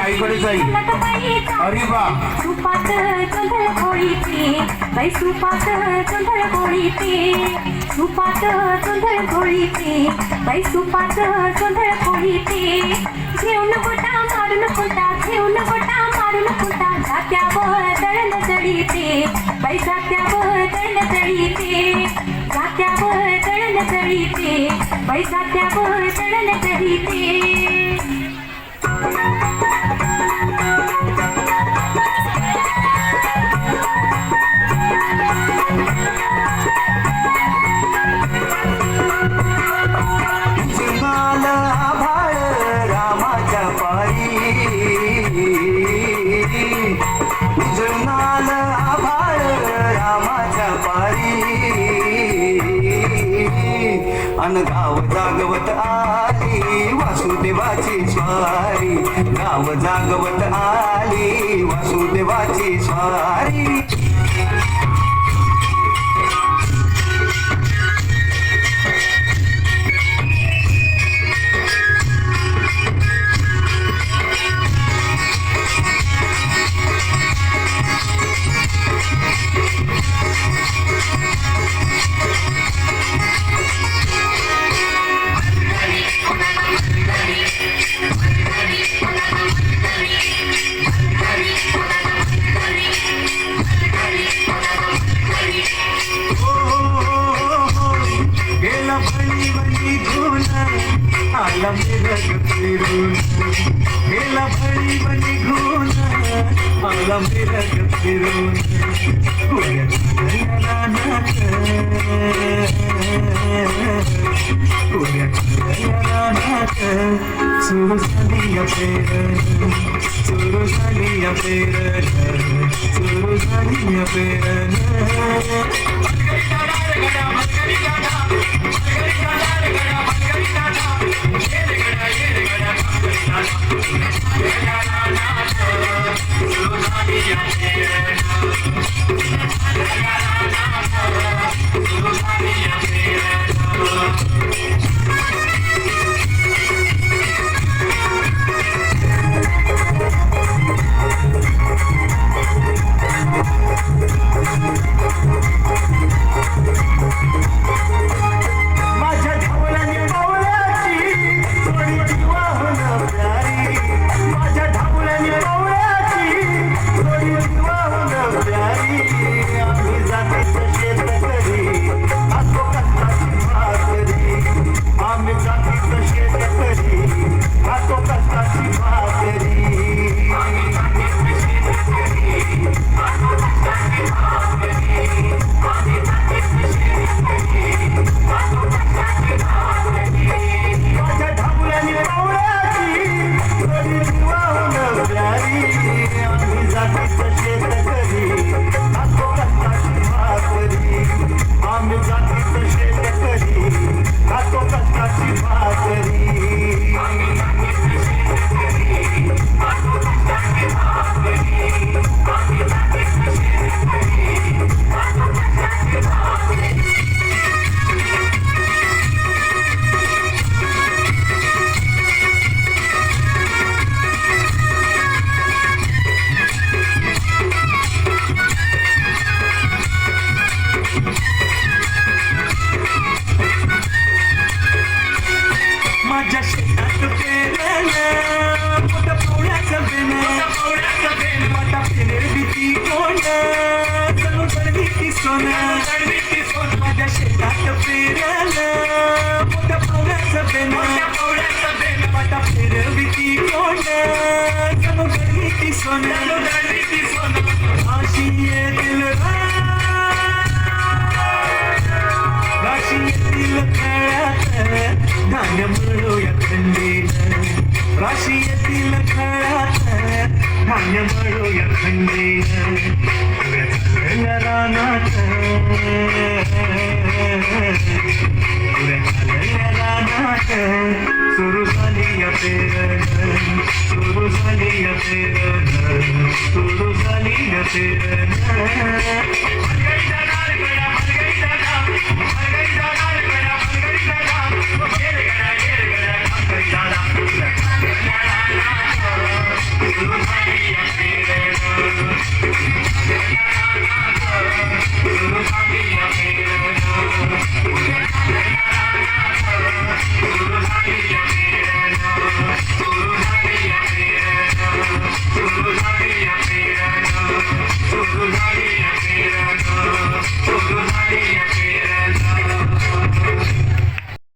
आईकडे जाईल. अरे बा सुपात गोंधळ घोळीते बाई सुपात गोंधळ घोळीते सुपात गोंधळ घोळीते बाई सुपात गोंधळ घोळीते घेऊन गोटा मारून कोटा घेऊन गोटा मारून कोटा जात्यावर दळण जळीते बाई जात्यावर दळण जळीते जात्यावर दळण जळीते बाई जात्यावर दळण जळीते. अन गाव जागवत आली वासुदेवाची स्वारी गाव जागवत आली वासुदेवाची स्वारी. आला मिरग फिरून गेला भळी बनी घेऊन आला मिरग फिरून पुण्यात रानात सुरू झाली पेरण सुरू झाली पेरण सुरू झाली पेरण. माझ्या शेतात पेरलं मोठ्या पावल्याचं बेन पाटा फिरविती कोण गणगणिती सोनं अशी येतील राशी येतील खेळात धान्य मिळूया थंडीनं राशी येतील खेळात धान्य मिळूया थंडीनं रानात सुरू झाली पेरण सुरू झाली पेरण सुरू झाली पेरण